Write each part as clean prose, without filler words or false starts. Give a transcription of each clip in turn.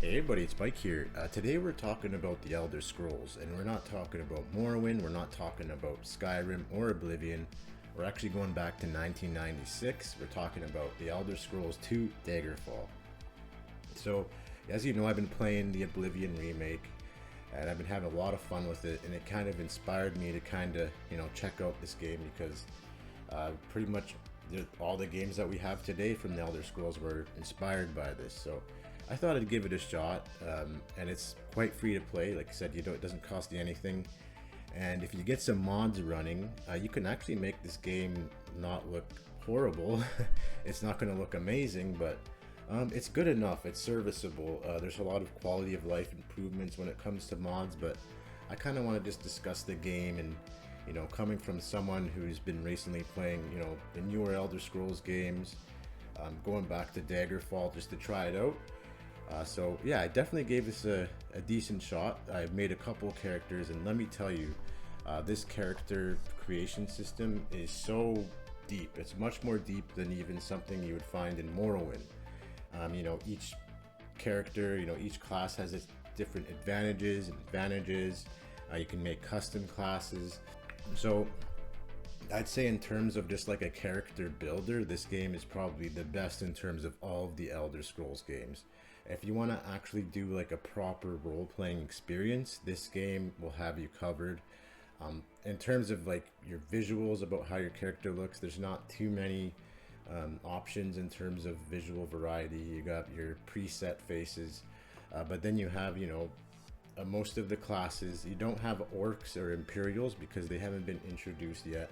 Hey everybody, it's Mike here. Today we're talking about the Elder Scrolls, and we're not talking about Morrowind, we're not talking about Skyrim or Oblivion. We're actually going back to 1996. We're talking about the Elder Scrolls 2 Daggerfall. So, as you know, I've been playing the Oblivion remake, and I've been having a lot of fun with it, and it kind of inspired me to check out this game because pretty much all the games that we have today from the Elder Scrolls were inspired by this. So I thought I'd give it a shot, and it's quite free to play. Like I said, it doesn't cost you anything. And if you get some mods running, you can actually make this game not look horrible. It's not going to look amazing, but it's good enough. It's serviceable. There's a lot of quality of life improvements when it comes to mods, but I kind of want to just discuss the game and, coming from someone who's been recently playing, the newer Elder Scrolls games, going back to Daggerfall just to try it out. So yeah, I definitely gave this a decent shot. I've made a couple characters, and let me tell you, this character creation system is so deep. It's much more deep than even something you would find in Morrowind. Each character, each class has its different advantages and advantages. You can make custom classes. So I'd say in terms of just like a character builder, this game is probably the best in terms of all of the Elder Scrolls games. If you want to actually do like a proper role-playing experience, this game will have you covered. In terms of like your visuals about how your character looks, there's not too many options in terms of visual variety. You got your preset faces, but then you have, most of the classes. You don't have orcs or imperials because they haven't been introduced yet,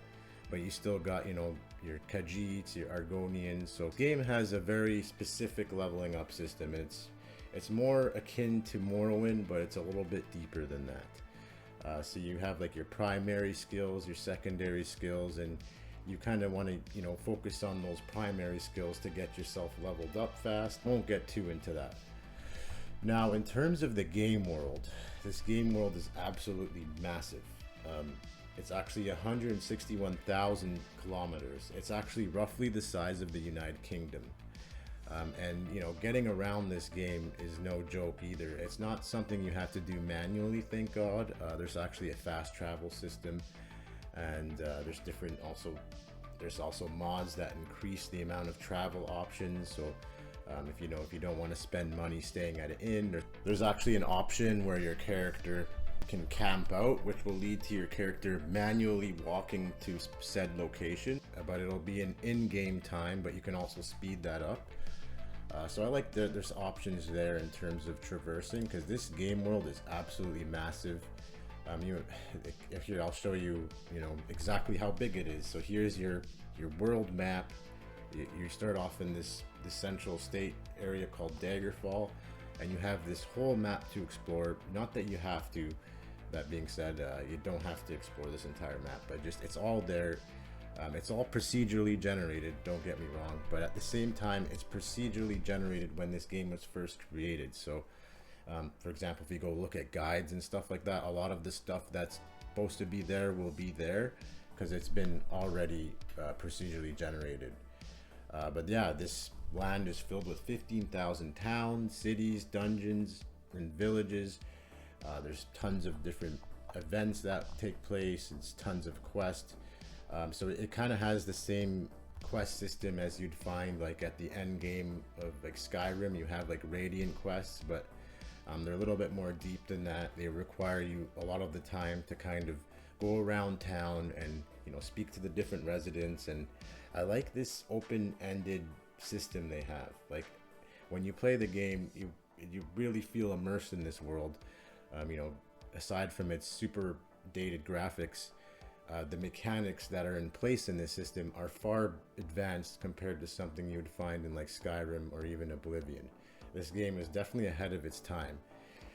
but you still got, your Khajiits, your Argonians. So the game has a very specific leveling up system. It's more akin to Morrowind, but it's a little bit deeper than that. So you have like your primary skills, your secondary skills, and you kind of want to, focus on those primary skills to get yourself leveled up fast. Won't get too into that. Now, in terms of the game world, this game world is absolutely massive. It's actually 161,000 kilometers. It's actually roughly the size of the United Kingdom. And getting around this game is no joke either. It's not something you have to do manually, thank God. There's actually a fast travel system, and there's also mods that increase the amount of travel options. So if you don't want to spend money staying at an inn, there's actually an option where your character can camp out, which will lead to your character manually walking to said location, but it'll be an in-game time, but you can also speed that up. So I like that there's options there in terms of traversing, because this game world is absolutely massive. I'll show you, exactly how big it is. So here's your world map. You start off in this central state area called Daggerfall, and you have this whole map to explore. Not that you have to. That being said, you don't have to explore this entire map, but just it's all there. It's all procedurally generated, don't get me wrong, but at the same time, it's procedurally generated when this game was first created. So, for example, if you go look at guides and stuff like that, a lot of the stuff that's supposed to be there will be there because it's been already procedurally generated. But yeah, this land is filled with 15,000 towns, cities, dungeons, and villages. There's tons of different events that take place. It's tons of quests. So it kind of has the same quest system as you'd find like at the end game of like Skyrim. You have like radiant quests, but they're a little bit more deep than that. They require you a lot of the time to kind of go around town and speak to the different residents. And I like this open-ended system they have. Like when you play the game, you really feel immersed in this world. Aside from its super dated graphics, the mechanics that are in place in this system are far advanced compared to something you would find in like Skyrim or even Oblivion. This game is definitely ahead of its time.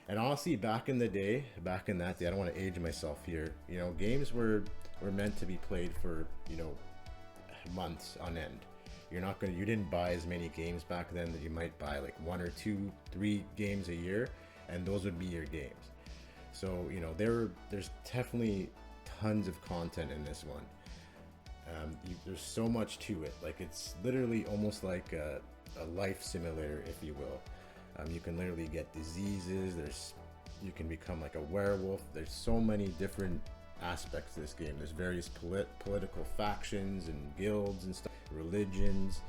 And honestly, back in that day, I don't want to age myself here, games were meant to be played for, months on end. You didn't buy as many games back then that you might buy like 1 or 2, 3 games a year, and those would be your games. So, there's definitely tons of content in this one. There's so much to it. Like it's literally almost like a life simulator, if you will. You can literally get diseases. You can become like a werewolf. There's so many different aspects to this game. There's various political factions and guilds and stuff, religions.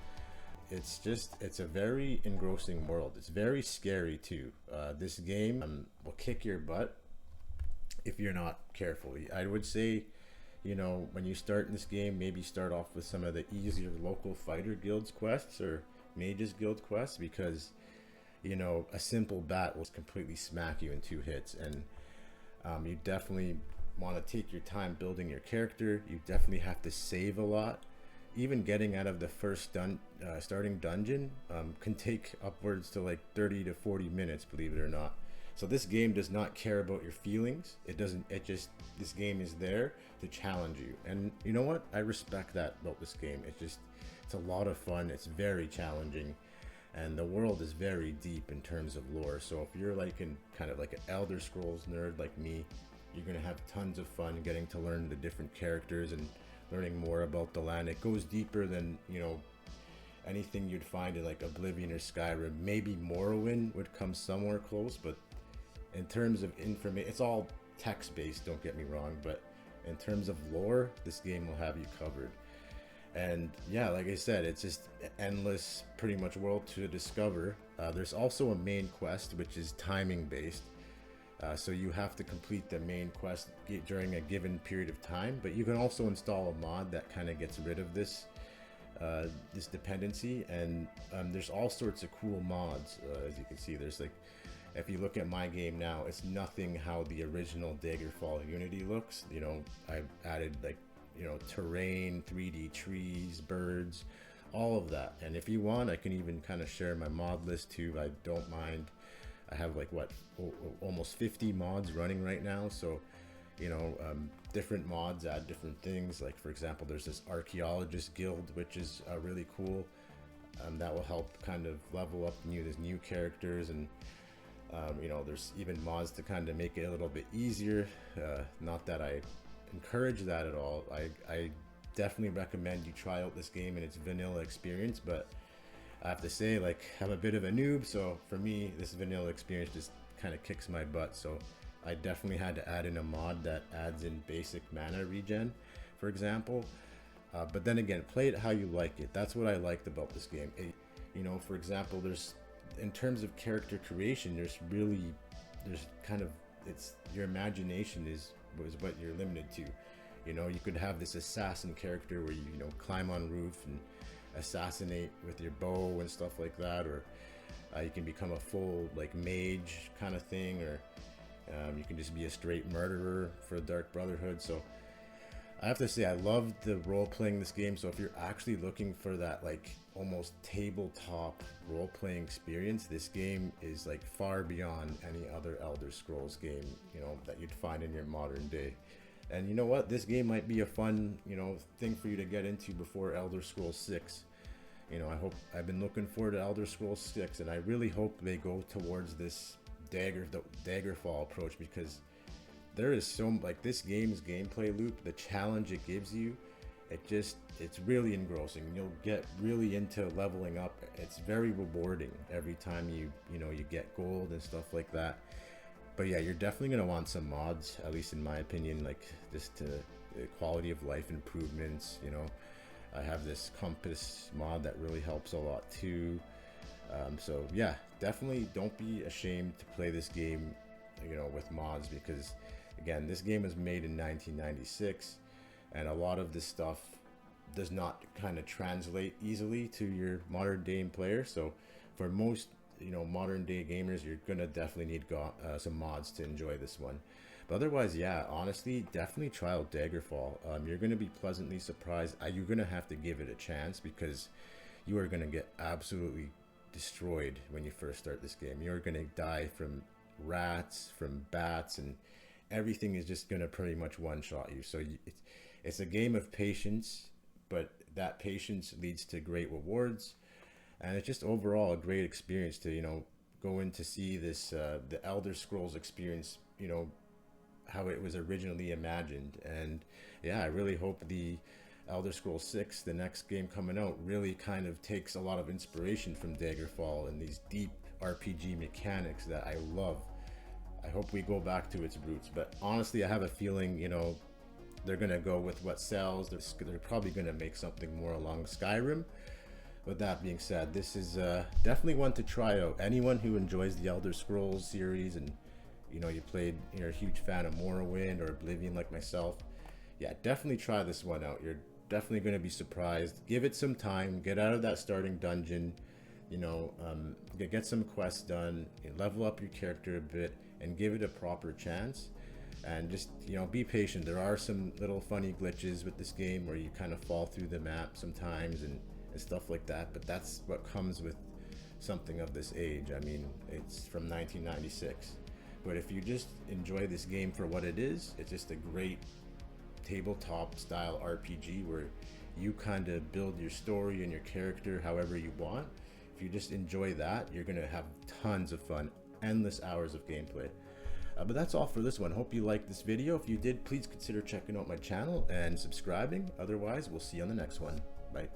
It's a very engrossing world. It's very scary too. This game will kick your butt if you're not careful. I would say, when you start in this game, maybe start off with some of the easier local fighter guilds quests or mages guild quests, because a simple bat will completely smack you in 2 hits. And you definitely want to take your time building your character. You definitely have to save a lot. Even getting out of the first starting dungeon can take upwards to like 30 to 40 minutes, believe it or not. So this game does not care about your feelings. This game is there to challenge you. And you know what? I respect that about this game. It's a lot of fun. It's very challenging. And the world is very deep in terms of lore. So if you're like kind of like an Elder Scrolls nerd like me, you're gonna have tons of fun getting to learn the different characters and learning more about the land. It goes deeper than anything you'd find in like Oblivion or Skyrim. Maybe Morrowind would come somewhere close, but in terms of information, it's all text based, don't get me wrong, but in terms of lore, this game will have you covered. And yeah, like I said, it's just an endless pretty much world to discover. There's also a main quest which is timing based, so you have to complete the main quest during a given period of time, but you can also install a mod that kind of gets rid of this dependency. And there's all sorts of cool mods. As you can see, there's like, if you look at my game now, it's nothing how the original Daggerfall Unity looks. I've added like terrain, 3D trees, birds, all of that. And if you want, I can even kind of share my mod list too. I don't mind. I have like almost 50 mods running right now. So different mods add different things. Like for example, there's this archaeologist guild, which is really cool. That will help kind of level up there's new characters. And there's even mods to kind of make it a little bit easier. Not that I encourage that at all. I definitely recommend you try out this game in its vanilla experience, but I have to say, like, I'm a bit of a noob, so for me this vanilla experience just kind of kicks my butt. So I definitely had to add in a mod that adds in basic mana regen, for example. But then again, play it how you like it. That's what I liked about this game. For example, in terms of character creation, it's your imagination is what you're limited to. You could have this assassin character where you climb on roof and assassinate with your bow and stuff like that, or you can become a full like mage kind of thing, or you can just be a straight murderer for Dark Brotherhood. So I have to say, I love the role playing this game. So if you're actually looking for that like almost tabletop role playing experience, this game is like far beyond any other Elder Scrolls game that you'd find in your modern day. And you know what, this game might be a fun thing for you to get into before Elder Scrolls 6. I've been looking forward to Elder Scrolls 6, and I really hope they go towards this Daggerfall approach, because there is this game's gameplay loop, the challenge it gives you, it's really engrossing. You'll get really into leveling up. It's very rewarding every time you get gold and stuff like that. But yeah, you're definitely gonna want some mods, at least in my opinion, like just the quality of life improvements. I have this compass mod that really helps a lot too. So yeah, definitely don't be ashamed to play this game with mods, because again, this game was made in 1996, and a lot of this stuff does not kind of translate easily to your modern day player. So for most modern day gamers, you're gonna definitely need some mods to enjoy this one. But otherwise, yeah, honestly, definitely try out Daggerfall. You're gonna be pleasantly surprised. You're gonna have to give it a chance, because you are gonna get absolutely destroyed when you first start this game. You're gonna die from rats, from bats, and everything is just gonna pretty much one-shot you. So it's a game of patience, but that patience leads to great rewards. And it's just overall a great experience to go in to see this the Elder Scrolls experience, how it was originally imagined. And yeah, I really hope the Elder Scrolls 6, the next game coming out, really kind of takes a lot of inspiration from Daggerfall and these deep RPG mechanics that I love. I hope we go back to its roots, but honestly, I have a feeling, you know, they're gonna go with what sells. They're probably gonna make something more along Skyrim. With that being said, this is definitely one to try out. Anyone who enjoys the Elder Scrolls series, and you know, you're a huge fan of Morrowind or Oblivion like myself, yeah, definitely try this one out. You're definitely going to be surprised. Give it some time. Get out of that starting dungeon. You know, get some quests done. Level up your character a bit, and give it a proper chance. And just, you know, be patient. There are some little funny glitches with this game where you kind of fall through the map sometimes and stuff like that. But that's what comes with something of this age. I mean, it's from 1996. But if you just enjoy this game for what it is, it's just a great tabletop style RPG where you kind of build your story and your character however you want. If you just enjoy that, you're gonna have tons of fun, endless hours of gameplay. But that's all for this one. Hope you liked this video. If you did, please consider checking out my channel and subscribing. Otherwise, we'll see you on the next one. Bye.